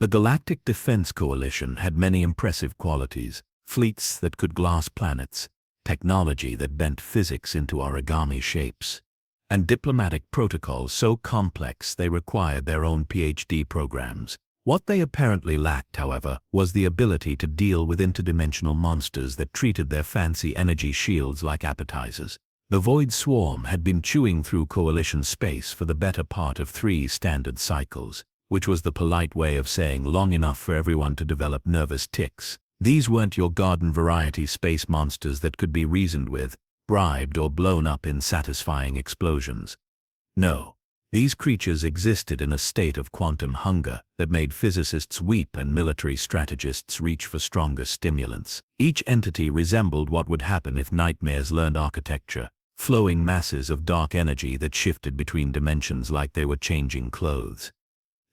The Galactic Defense Coalition had many impressive qualities: fleets that could glass planets, technology that bent physics into origami shapes, and diplomatic protocols so complex they required their own PhD programs. What they apparently lacked, however, was the ability to deal with interdimensional monsters that treated their fancy energy shields like appetizers. The Void Swarm had been chewing through Coalition space for the better part of 3 standard cycles, which was the polite way of saying long enough for everyone to develop nervous tics. These weren't your garden variety space monsters that could be reasoned with, bribed, or blown up in satisfying explosions. No. These creatures existed in a state of quantum hunger that made physicists weep and military strategists reach for stronger stimulants. Each entity resembled what would happen if nightmares learned architecture: flowing masses of dark energy that shifted between dimensions like they were changing clothes.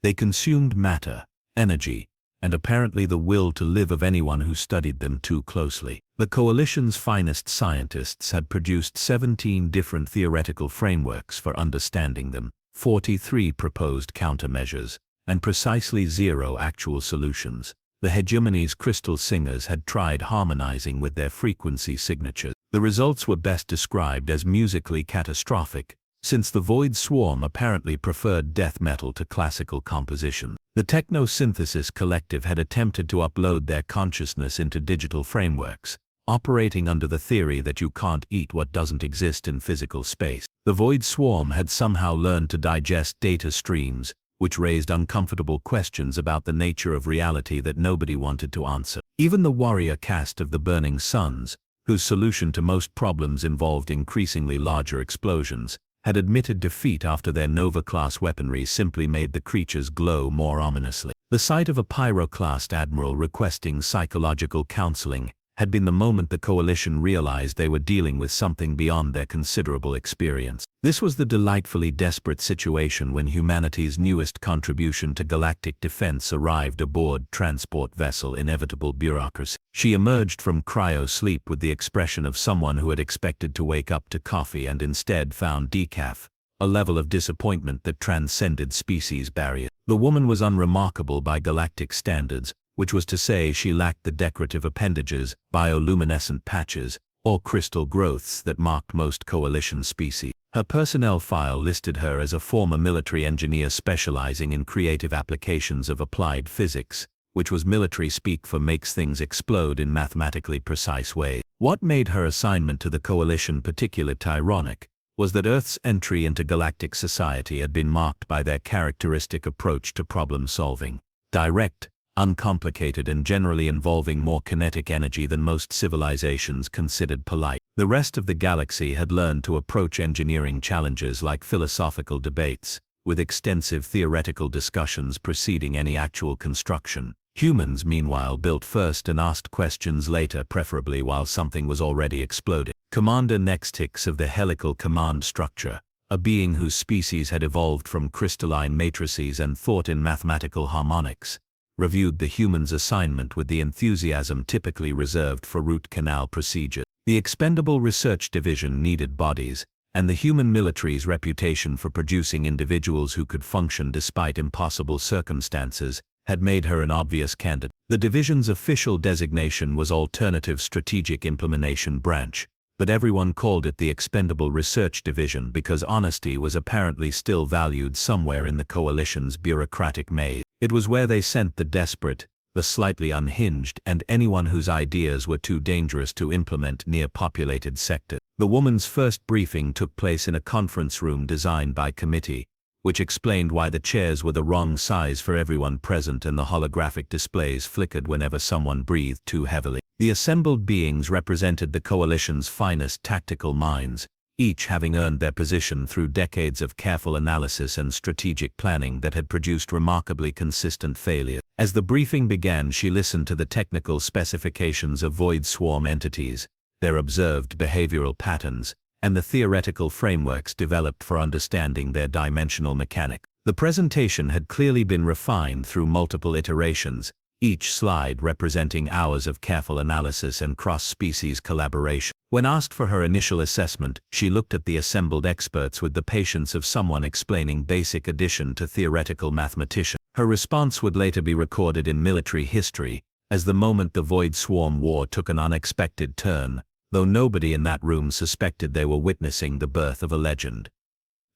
They consumed matter, energy, and apparently the will to live of anyone who studied them too closely. The Coalition's finest scientists had produced 17 different theoretical frameworks for understanding them, 43 proposed countermeasures, and precisely 0 actual solutions. The hegemony's crystal singers had tried harmonizing with their frequency signatures. The results were best described as musically catastrophic, since the Void Swarm apparently preferred death metal to classical composition. The Techno-Synthesis Collective had attempted to upload their consciousness into digital frameworks, operating under the theory that you can't eat what doesn't exist in physical space. The Void Swarm had somehow learned to digest data streams, which raised uncomfortable questions about the nature of reality that nobody wanted to answer. Even the warrior caste of the Burning Suns, whose solution to most problems involved increasingly larger explosions, had admitted defeat after their Nova-class weaponry simply made the creatures glow more ominously. The sight of a Pyro-classed admiral requesting psychological counseling had been the moment the Coalition realized they were dealing with something beyond their considerable experience. This was the delightfully desperate situation when humanity's newest contribution to galactic defense arrived aboard transport vessel Inevitable Bureaucracy. She emerged from cryo-sleep with the expression of someone who had expected to wake up to coffee and instead found decaf, a level of disappointment that transcended species barriers. The woman was unremarkable by galactic standards, which was to say she lacked the decorative appendages, bioluminescent patches, or crystal growths that marked most Coalition species. Her personnel file listed her as a former military engineer specializing in creative applications of applied physics, which was military speak for makes things explode in mathematically precise ways. What made her assignment to the Coalition particularly ironic was that Earth's entry into galactic society had been marked by their characteristic approach to problem solving: direct, uncomplicated, and generally involving more kinetic energy than most civilizations considered polite. The rest of the galaxy had learned to approach engineering challenges like philosophical debates, with extensive theoretical discussions preceding any actual construction. Humans, meanwhile, built first and asked questions later, preferably while something was already exploding. Commander Nextix of the Helical Command Structure, a being whose species had evolved from crystalline matrices and thought in mathematical harmonics, reviewed the humans' assignment with the enthusiasm typically reserved for root canal procedure. The Expendable Research Division needed bodies, and the human military's reputation for producing individuals who could function despite impossible circumstances had made her an obvious candidate. The division's official designation was Alternative Strategic Implementation Branch, but everyone called it the Expendable Research Division because honesty was apparently still valued somewhere in the Coalition's bureaucratic maze. It was where they sent the desperate, the slightly unhinged, and anyone whose ideas were too dangerous to implement near populated sectors. The woman's first briefing took place in a conference room designed by committee, which explained why the chairs were the wrong size for everyone present and the holographic displays flickered whenever someone breathed too heavily. The assembled beings represented the Coalition's finest tactical minds, each having earned their position through decades of careful analysis and strategic planning that had produced remarkably consistent failure. As the briefing began, she listened to the technical specifications of Void Swarm entities, their observed behavioral patterns, and the theoretical frameworks developed for understanding their dimensional mechanics. The presentation had clearly been refined through multiple iterations, each slide representing hours of careful analysis and cross-species collaboration. When asked for her initial assessment, she looked at the assembled experts with the patience of someone explaining basic addition to theoretical mathematician. Her response would later be recorded in military history as the moment the Void Swarm War took an unexpected turn, though nobody in that room suspected they were witnessing the birth of a legend.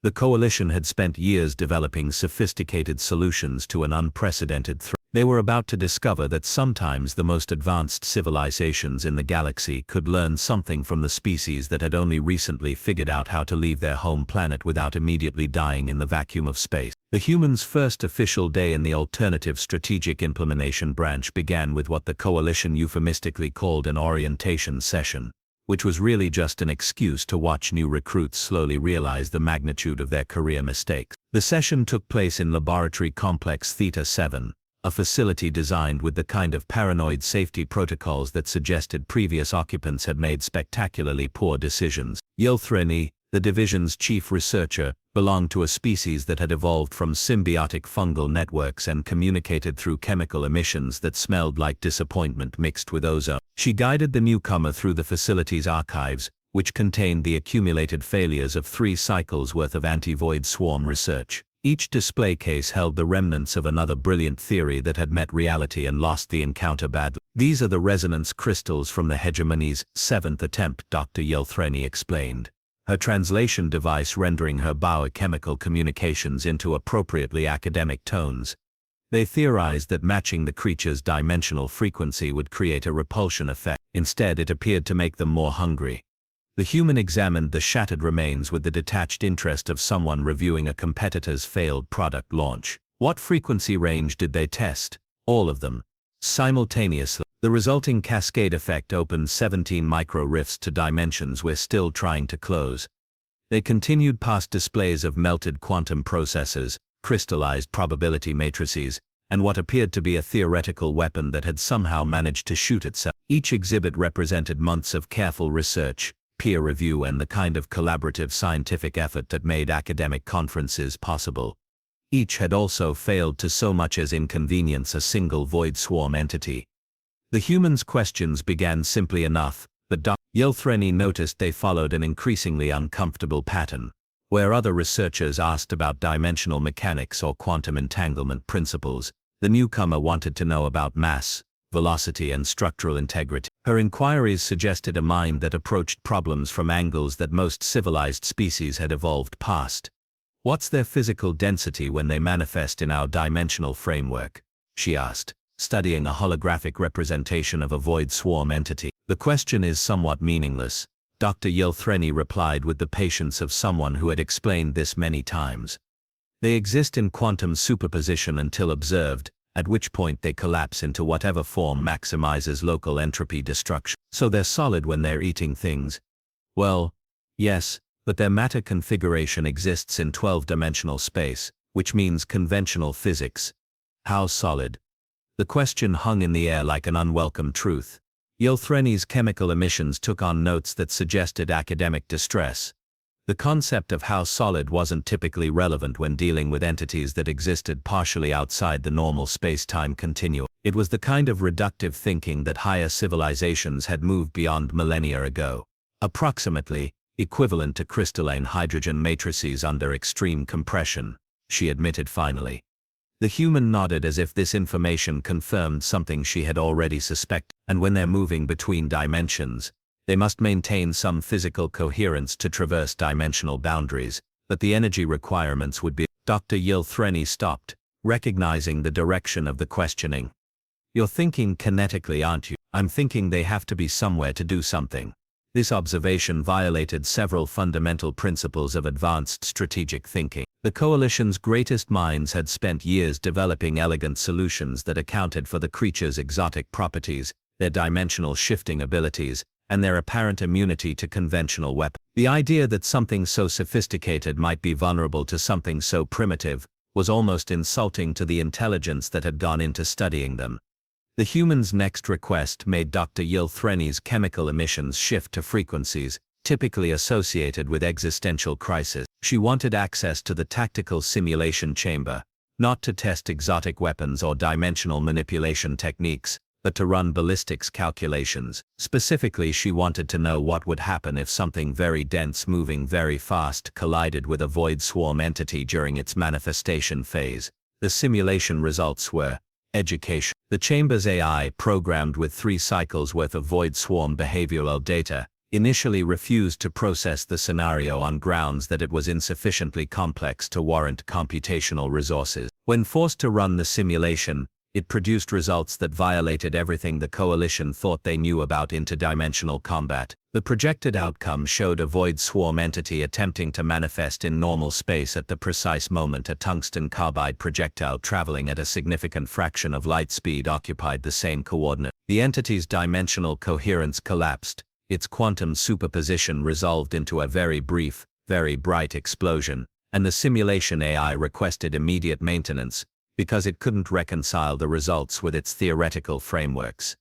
The Coalition had spent years developing sophisticated solutions to an unprecedented threat. They were about to discover that sometimes the most advanced civilizations in the galaxy could learn something from the species that had only recently figured out how to leave their home planet without immediately dying in the vacuum of space. The humans' first official day in the Alternative Strategic Implementation branch began with what the Coalition euphemistically called an orientation session, which was really just an excuse to watch new recruits slowly realize the magnitude of their career mistakes. The session took place in Laboratory Complex Theta 7, a facility designed with the kind of paranoid safety protocols that suggested previous occupants had made spectacularly poor decisions. Yelthreni, the division's chief researcher, belonged to a species that had evolved from symbiotic fungal networks and communicated through chemical emissions that smelled like disappointment mixed with ozone. She guided the newcomer through the facility's archives, which contained the accumulated failures of 3 cycles worth of anti-void swarm research. Each display case held the remnants of another brilliant theory that had met reality and lost the encounter badly. These are the resonance crystals from the hegemony's 7th attempt, Dr. Yelthreni explained, her translation device rendering her biochemical communications into appropriately academic tones. They theorized that matching the creature's dimensional frequency would create a repulsion effect. Instead, it appeared to make them more hungry. The human examined the shattered remains with the detached interest of someone reviewing a competitor's failed product launch. What frequency range did they test? All of them. Simultaneously. The resulting cascade effect opened 17 micro-rifts to dimensions we're still trying to close. They continued past displays of melted quantum processors, crystallized probability matrices, and what appeared to be a theoretical weapon that had somehow managed to shoot itself. Each exhibit represented months of careful research, peer review, and the kind of collaborative scientific effort that made academic conferences possible. Each had also failed to so much as inconvenience a single void swarm entity. The humans' questions began simply enough, but Dr. Yelthreni noticed they followed an increasingly uncomfortable pattern. Where other researchers asked about dimensional mechanics or quantum entanglement principles, the newcomer wanted to know about mass, velocity, and structural integrity. Her inquiries suggested a mind that approached problems from angles that most civilized species had evolved past. What's their physical density when they manifest in our dimensional framework? She asked, studying a holographic representation of a void swarm entity. The question is somewhat meaningless, Dr. Yelthreni replied with the patience of someone who had explained this many times. They exist in quantum superposition until observed, at which point they collapse into whatever form maximizes local entropy destruction. So they're solid when they're eating things? Well, yes, but their matter configuration exists in 12-dimensional space, which means conventional physics. How solid? The question hung in the air like an unwelcome truth. Yelthreni's chemical emissions took on notes that suggested academic distress. The concept of how solid wasn't typically relevant when dealing with entities that existed partially outside the normal space-time continuum. It was the kind of reductive thinking that higher civilizations had moved beyond millennia ago. Approximately equivalent to crystalline hydrogen matrices under extreme compression, she admitted finally. The human nodded as if this information confirmed something she had already suspected. And when they're moving between dimensions, they must maintain some physical coherence to traverse dimensional boundaries, but the energy requirements would be. Dr. Yelthreni stopped, recognizing the direction of the questioning. You're thinking kinetically, aren't you? I'm thinking they have to be somewhere to do something. This observation violated several fundamental principles of advanced strategic thinking. The Coalition's greatest minds had spent years developing elegant solutions that accounted for the creature's exotic properties, their dimensional shifting abilities, and their apparent immunity to conventional weapons. The idea that something so sophisticated might be vulnerable to something so primitive was almost insulting to the intelligence that had gone into studying them. The human's next request made Dr. Yelthreni's chemical emissions shift to frequencies typically associated with existential crisis. She wanted access to the tactical simulation chamber, not to test exotic weapons or dimensional manipulation techniques, but to run ballistics calculations. Specifically, she wanted to know what would happen if something very dense moving very fast collided with a void swarm entity during its manifestation phase. The simulation results were education. The Chamber's AI, programmed with 3 cycles worth of void swarm behavioral data, initially refused to process the scenario on grounds that it was insufficiently complex to warrant computational resources. When forced to run the simulation, it produced results that violated everything the Coalition thought they knew about interdimensional combat. The projected outcome showed a void swarm entity attempting to manifest in normal space at the precise moment a tungsten carbide projectile traveling at a significant fraction of light speed occupied the same coordinate. The entity's dimensional coherence collapsed, its quantum superposition resolved into a very brief, very bright explosion, and the simulation AI requested immediate maintenance, because it couldn't reconcile the results with its theoretical frameworks.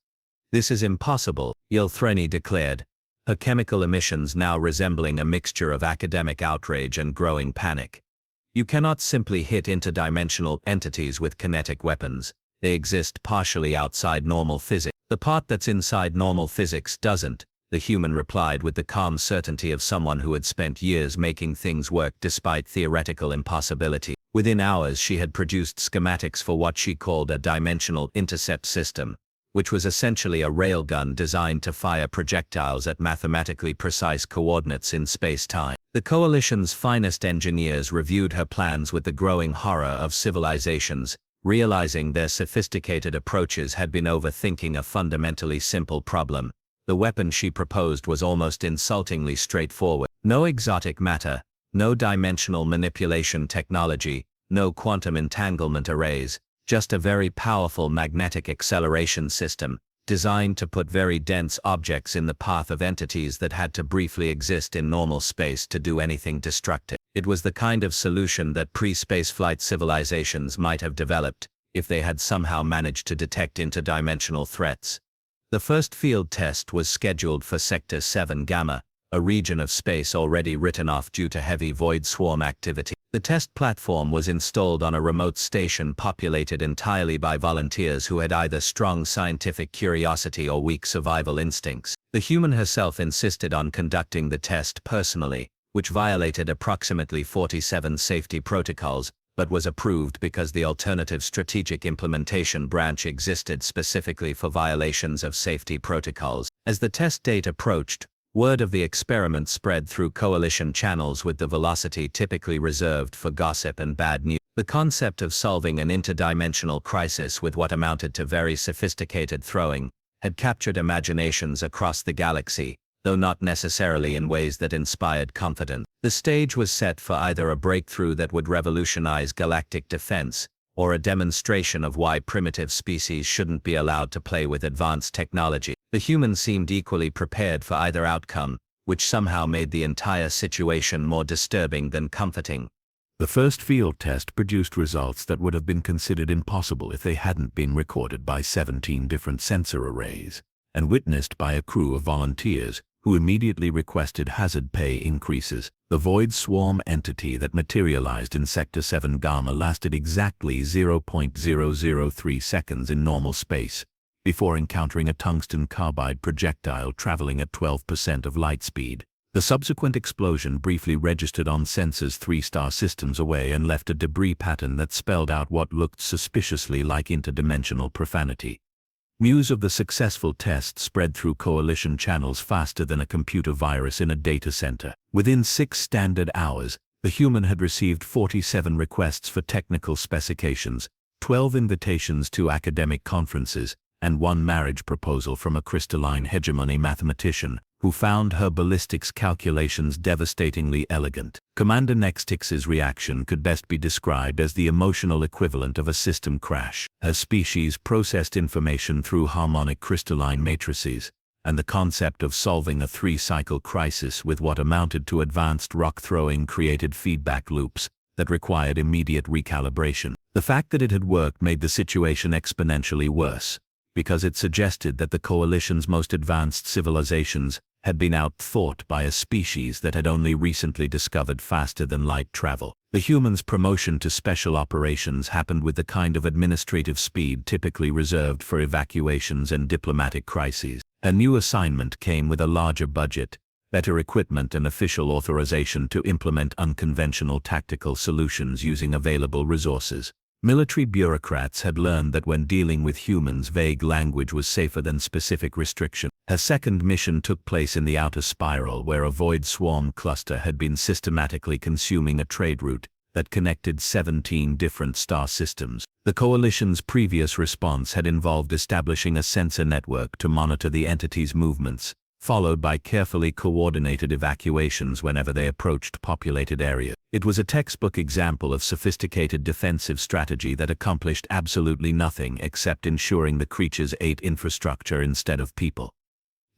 "This is impossible," Ilthreni declared, her chemical emissions now resembling a mixture of academic outrage and growing panic. "You cannot simply hit interdimensional entities with kinetic weapons. They exist partially outside normal physics. The part that's inside normal physics doesn't," the human replied with the calm certainty of someone who had spent years making things work despite theoretical impossibility. Within hours she had produced schematics for what she called a dimensional intercept system, which was essentially a railgun designed to fire projectiles at mathematically precise coordinates in space-time. The Coalition's finest engineers reviewed her plans with the growing horror of civilizations, realizing their sophisticated approaches had been overthinking a fundamentally simple problem. The weapon she proposed was almost insultingly straightforward. No exotic matter, no dimensional manipulation technology, no quantum entanglement arrays, just a very powerful magnetic acceleration system, designed to put very dense objects in the path of entities that had to briefly exist in normal space to do anything destructive. It was the kind of solution that pre-spaceflight civilizations might have developed, if they had somehow managed to detect interdimensional threats. The first field test was scheduled for Sector 7 Gamma, a region of space already written off due to heavy void swarm activity. The test platform was installed on a remote station populated entirely by volunteers who had either strong scientific curiosity or weak survival instincts. The human herself insisted on conducting the test personally, which violated approximately 47 safety protocols, but was approved because the alternative strategic implementation branch existed specifically for violations of safety protocols. As the test date approached, word of the experiment spread through Coalition channels with the velocity typically reserved for gossip and bad news. The concept of solving an interdimensional crisis with what amounted to very sophisticated throwing had captured imaginations across the galaxy, though not necessarily in ways that inspired confidence. The stage was set for either a breakthrough that would revolutionize galactic defense, or a demonstration of why primitive species shouldn't be allowed to play with advanced technology. The humans seemed equally prepared for either outcome, which somehow made the entire situation more disturbing than comforting. The first field test produced results that would have been considered impossible if they hadn't been recorded by 17 different sensor arrays, and witnessed by a crew of volunteers who immediately requested hazard pay increases. The void swarm entity that materialized in Sector 7 Gamma lasted exactly 0.003 seconds in normal space, before encountering a tungsten carbide projectile traveling at 12% of light speed. The subsequent explosion briefly registered on sensors 3-star systems away and left a debris pattern that spelled out what looked suspiciously like interdimensional profanity. News of the successful test spread through Coalition channels faster than a computer virus in a data center. Within 6 standard hours, the human had received 47 requests for technical specifications, 12 invitations to academic conferences, and 1 marriage proposal from a crystalline hegemony mathematician who found her ballistics calculations devastatingly elegant. Commander Nextix's reaction could best be described as the emotional equivalent of a system crash. Her species processed information through harmonic crystalline matrices, and the concept of solving a 3-cycle crisis with what amounted to advanced rock throwing created feedback loops that required immediate recalibration. The fact that it had worked made the situation exponentially worse, because it suggested that the Coalition's most advanced civilizations had been outthought by a species that had only recently discovered faster-than-light travel. The humans' promotion to special operations happened with the kind of administrative speed typically reserved for evacuations and diplomatic crises. A new assignment came with a larger budget, better equipment and official authorization to implement unconventional tactical solutions using available resources. Military bureaucrats had learned that when dealing with humans, vague language was safer than specific restriction. Her second mission took place in the outer spiral, where a void swarm cluster had been systematically consuming a trade route that connected 17 different star systems. The Coalition's previous response had involved establishing a sensor network to monitor the entity's movements, followed by carefully coordinated evacuations whenever they approached populated areas. It was a textbook example of sophisticated defensive strategy that accomplished absolutely nothing except ensuring the creatures ate infrastructure instead of people.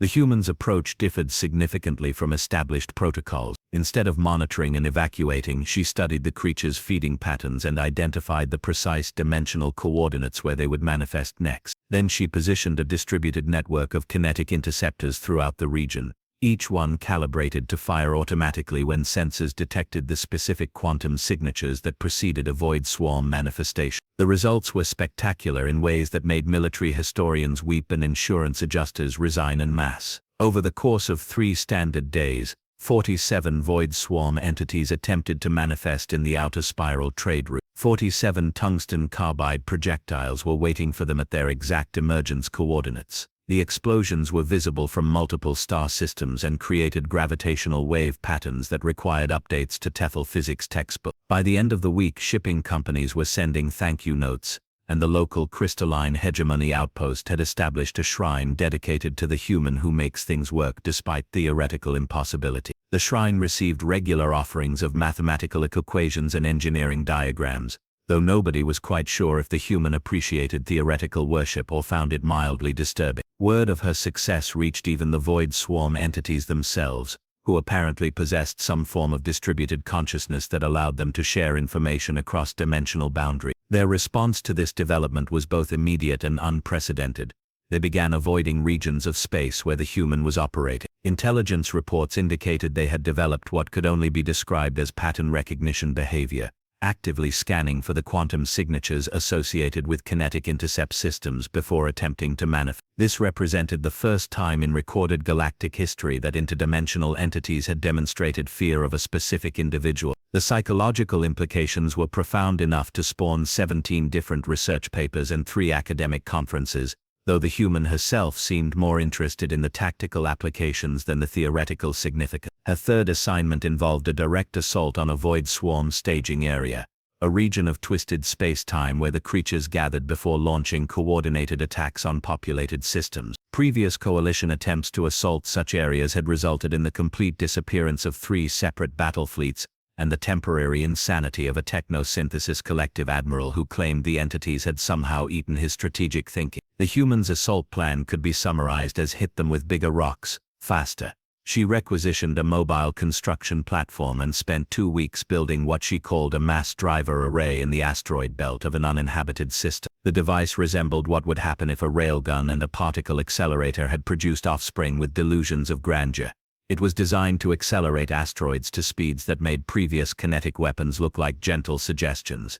The humans' approach differed significantly from established protocols. Instead of monitoring and evacuating, she studied the creatures' feeding patterns and identified the precise dimensional coordinates where they would manifest next. Then she positioned a distributed network of kinetic interceptors throughout the region, each one calibrated to fire automatically when sensors detected the specific quantum signatures that preceded a void swarm manifestation. The results were spectacular in ways that made military historians weep and insurance adjusters resign en masse. Over the course of 3 standard days, 47 void swarm entities attempted to manifest in the outer spiral trade route. 47 tungsten carbide projectiles were waiting for them at their exact emergence coordinates. The explosions were visible from multiple star systems and created gravitational wave patterns that required updates to Tefl physics textbook. By the end of the week, shipping companies were sending thank you notes, and the local crystalline hegemony outpost had established a shrine dedicated to the human who makes things work despite theoretical impossibility. The shrine received regular offerings of mathematical equations and engineering diagrams, though nobody was quite sure if the human appreciated theoretical worship or found it mildly disturbing. Word of her success reached even the void swarm entities themselves, who apparently possessed some form of distributed consciousness that allowed them to share information across dimensional boundaries. Their response to this development was both immediate and unprecedented. They began avoiding regions of space where the human was operating. Intelligence reports indicated they had developed what could only be described as pattern recognition behavior, actively scanning for the quantum signatures associated with kinetic intercept systems before attempting to manifest. This represented the first time in recorded galactic history that interdimensional entities had demonstrated fear of a specific individual. The psychological implications were profound enough to spawn 17 different research papers and 3 academic conferences, though the human herself seemed more interested in the tactical applications than the theoretical significance. Her third assignment involved a direct assault on a void swarm staging area, a region of twisted space-time where the creatures gathered before launching coordinated attacks on populated systems. Previous Coalition attempts to assault such areas had resulted in the complete disappearance of 3 separate battle fleets and the temporary insanity of a technosynthesis collective admiral who claimed the entities had somehow eaten his strategic thinking. The humans' assault plan could be summarized as hit them with bigger rocks, faster. She requisitioned a mobile construction platform and spent 2 weeks building what she called a mass driver array in the asteroid belt of an uninhabited system. The device resembled what would happen if a railgun and a particle accelerator had produced offspring with delusions of grandeur. It was designed to accelerate asteroids to speeds that made previous kinetic weapons look like gentle suggestions.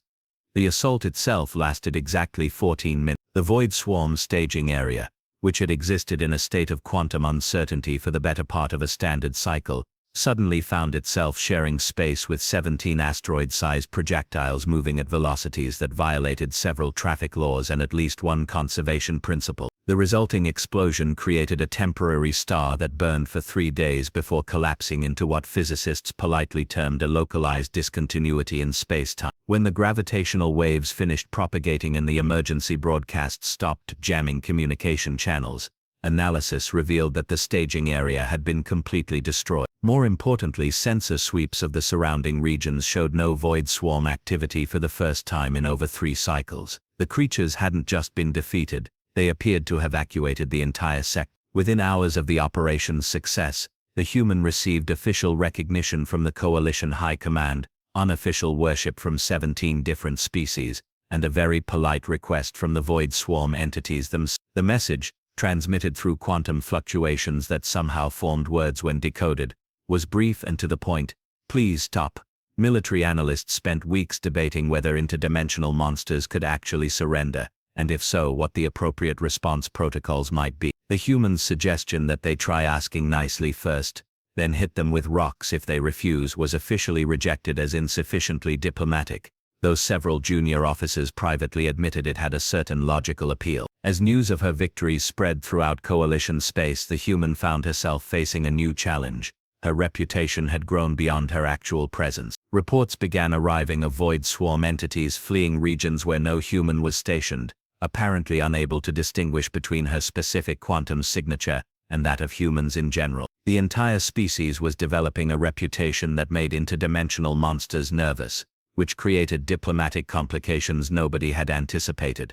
The assault itself lasted exactly 14 minutes. The void swarm staging area, which had existed in a state of quantum uncertainty for the better part of a standard cycle, suddenly found itself sharing space with 17 asteroid-sized projectiles moving at velocities that violated several traffic laws and at least one conservation principle. The resulting explosion created a temporary star that burned for 3 days before collapsing into what physicists politely termed a localized discontinuity in space-time. When the gravitational waves finished propagating and the emergency broadcast stopped jamming communication channels, analysis revealed that the staging area had been completely destroyed. More importantly, sensor sweeps of the surrounding regions showed no void swarm activity for the first time in over 3 cycles. The creatures hadn't just been defeated, they appeared to have evacuated the entire sector. Within hours of the operation's success, the human received official recognition from the Coalition High Command, unofficial worship from 17 different species, and a very polite request from the void swarm entities themselves. The message, transmitted through quantum fluctuations that somehow formed words when decoded, was brief and to the point: "Please stop." Military analysts spent weeks debating whether interdimensional monsters could actually surrender, and if so, what the appropriate response protocols might be. The humans' suggestion that they try asking nicely first, then hit them with rocks if they refuse, was officially rejected as insufficiently diplomatic. though several junior officers privately admitted it had a certain logical appeal. As news of her victories spread throughout Coalition space, the human found herself facing a new challenge. Her reputation had grown beyond her actual presence. Reports began arriving of void swarm entities fleeing regions where no human was stationed, apparently unable to distinguish between her specific quantum signature and that of humans in general. The entire species was developing a reputation that made interdimensional monsters nervous, which created diplomatic complications nobody had anticipated.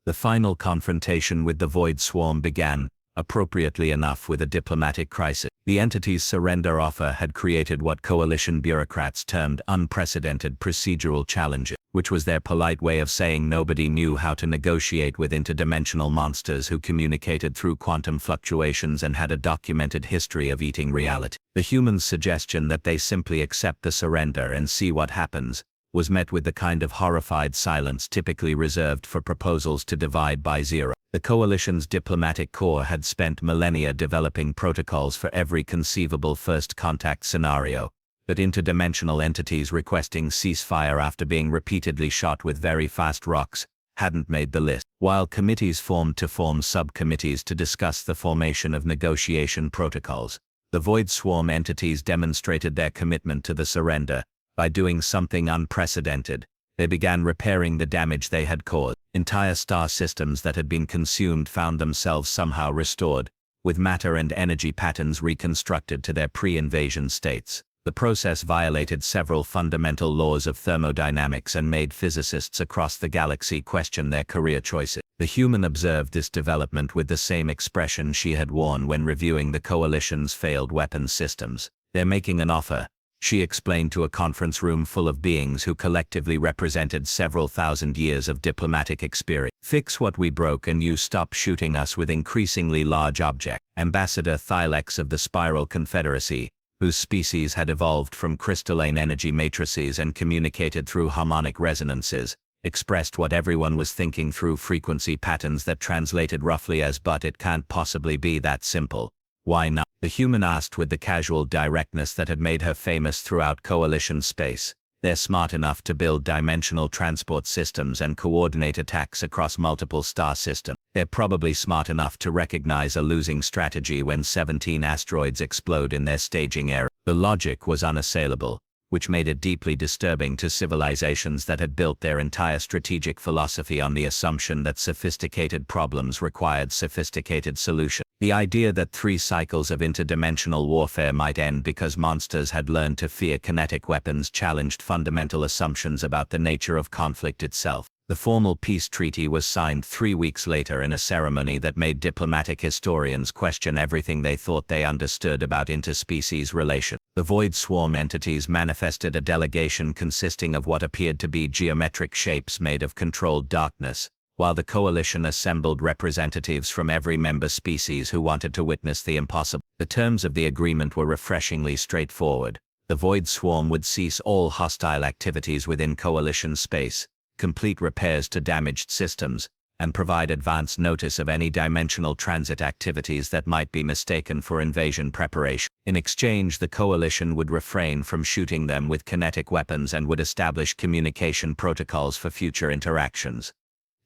The final confrontation with the void swarm began, appropriately enough, with a diplomatic crisis. The entity's surrender offer had created what Coalition bureaucrats termed unprecedented procedural challenges, which was their polite way of saying nobody knew how to negotiate with interdimensional monsters who communicated through quantum fluctuations and had a documented history of eating reality. The humans' suggestion that they simply accept the surrender and see what happens was met with the kind of horrified silence typically reserved for proposals to divide by zero. The Coalition's diplomatic corps had spent millennia developing protocols for every conceivable first contact scenario, but interdimensional entities requesting ceasefire after being repeatedly shot with very fast rocks hadn't made the list. While committees formed to form subcommittees to discuss the formation of negotiation protocols, the Void Swarm entities demonstrated their commitment to the surrender by doing something unprecedented. They began repairing the damage they had caused. Entire star systems that had been consumed found themselves somehow restored, with matter and energy patterns reconstructed to their pre-invasion states. The process violated several fundamental laws of thermodynamics and made physicists across the galaxy question their career choices. The human observed this development with the same expression she had worn when reviewing the Coalition's failed weapons systems. "They're making an offer," she explained to a conference room full of beings who collectively represented several thousand years of diplomatic experience. "Fix what we broke and you stop shooting us with increasingly large objects." Ambassador Thylex of the Spiral Confederacy, whose species had evolved from crystalline energy matrices and communicated through harmonic resonances, expressed what everyone was thinking through frequency patterns that translated roughly as, "But it can't possibly be that simple. Why not?" The human asked with the casual directness that had made her famous throughout Coalition space. "They're smart enough to build dimensional transport systems and coordinate attacks across multiple star systems. They're probably smart enough to recognize a losing strategy when 17 asteroids explode in their staging area." The logic was unassailable, which made it deeply disturbing to civilizations that had built their entire strategic philosophy on the assumption that sophisticated problems required sophisticated solutions. The idea that 3 cycles of interdimensional warfare might end because monsters had learned to fear kinetic weapons challenged fundamental assumptions about the nature of conflict itself. The formal peace treaty was signed 3 weeks later in a ceremony that made diplomatic historians question everything they thought they understood about interspecies relations. The Void Swarm entities manifested a delegation consisting of what appeared to be geometric shapes made of controlled darkness, while the Coalition assembled representatives from every member species who wanted to witness the impossible. The terms of the agreement were refreshingly straightforward. The Void Swarm would cease all hostile activities within Coalition space, complete repairs to damaged systems, and provide advance notice of any dimensional transit activities that might be mistaken for invasion preparation. In exchange, the Coalition would refrain from shooting them with kinetic weapons and would establish communication protocols for future interactions.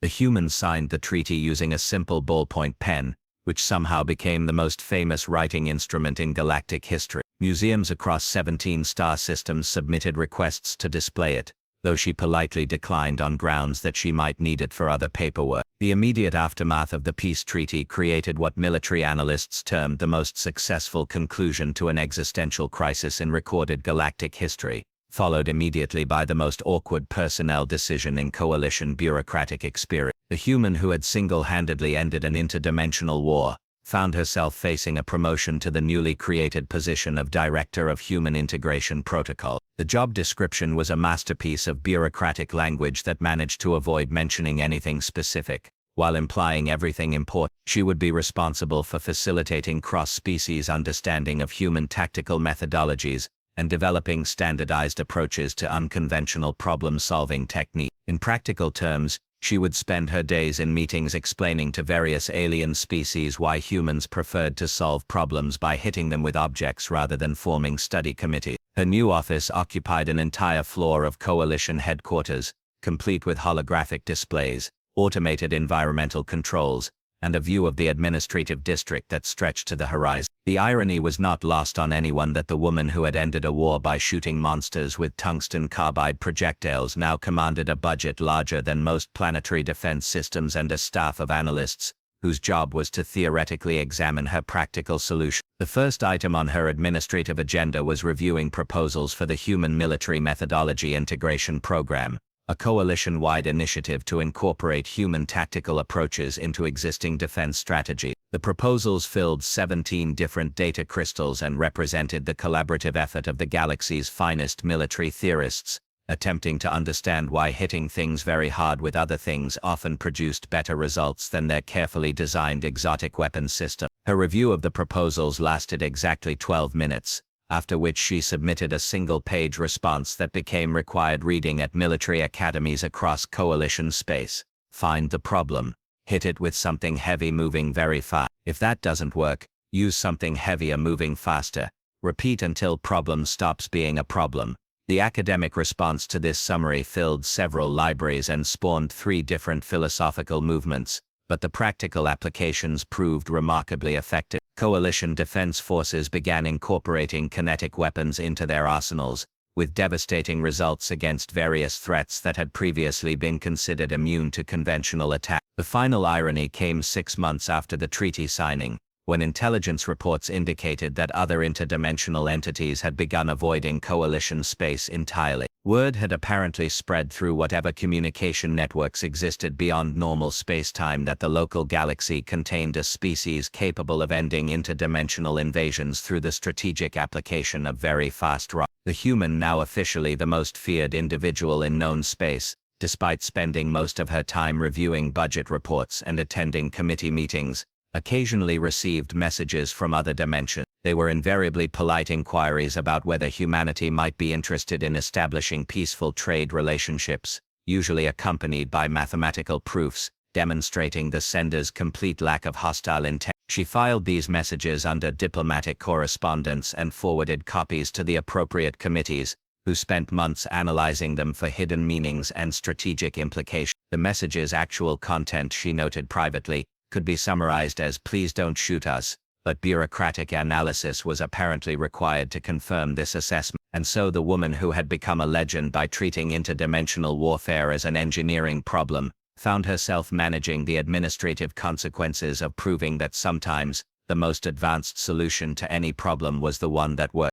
The humans signed the treaty using a simple ballpoint pen, which somehow became the most famous writing instrument in galactic history. Museums across 17 star systems submitted requests to display it, though she politely declined on grounds that she might need it for other paperwork. The immediate aftermath of the peace treaty created what military analysts termed the most successful conclusion to an existential crisis in recorded galactic history, followed immediately by the most awkward personnel decision in Coalition bureaucratic experience. The human who had single-handedly ended an interdimensional war found herself facing a promotion to the newly created position of Director of Human Integration Protocol. The job description was a masterpiece of bureaucratic language that managed to avoid mentioning anything specific, while implying everything important. She would be responsible for facilitating cross-species understanding of human tactical methodologies and developing standardized approaches to unconventional problem-solving techniques. In practical terms, she would spend her days in meetings explaining to various alien species why humans preferred to solve problems by hitting them with objects rather than forming study committees. Her new office occupied an entire floor of Coalition headquarters, complete with holographic displays, automated environmental controls, and a view of the administrative district that stretched to the horizon. The irony was not lost on anyone that the woman who had ended a war by shooting monsters with tungsten carbide projectiles now commanded a budget larger than most planetary defense systems and a staff of analysts, whose job was to theoretically examine her practical solution. The first item on her administrative agenda was reviewing proposals for the Human Military Methodology Integration Program, a coalition-wide initiative to incorporate human tactical approaches into existing defense strategy. The proposals filled 17 different data crystals and represented the collaborative effort of the galaxy's finest military theorists, attempting to understand why hitting things very hard with other things often produced better results than their carefully designed exotic weapons system. Her review of the proposals lasted exactly 12 minutes, after which she submitted a single-page response that became required reading at military academies across coalition space. Find the problem. Hit it with something heavy moving very fast. If that doesn't work, use something heavier moving faster. Repeat until problem stops being a problem. The academic response to this summary filled several libraries and spawned 3 different philosophical movements, but the practical applications proved remarkably effective. Coalition defense forces began incorporating kinetic weapons into their arsenals, with devastating results against various threats that had previously been considered immune to conventional attack. The final irony came 6 months after the treaty signing, when intelligence reports indicated that other interdimensional entities had begun avoiding coalition space entirely. Word had apparently spread through whatever communication networks existed beyond normal space-time that the local galaxy contained a species capable of ending interdimensional invasions through the strategic application of very fast rockets. The human, now officially the most feared individual in known space, despite spending most of her time reviewing budget reports and attending committee meetings, occasionally received messages from other dimensions. They were invariably polite inquiries about whether humanity might be interested in establishing peaceful trade relationships, usually accompanied by mathematical proofs, demonstrating the sender's complete lack of hostile intent. She filed these messages under diplomatic correspondence and forwarded copies to the appropriate committees, who spent months analyzing them for hidden meanings and strategic implications. The message's actual content, she noted privately, could be summarized as "please don't shoot us," but bureaucratic analysis was apparently required to confirm this assessment. And so the woman who had become a legend by treating interdimensional warfare as an engineering problem, found herself managing the administrative consequences of proving that sometimes the most advanced solution to any problem was the one that worked.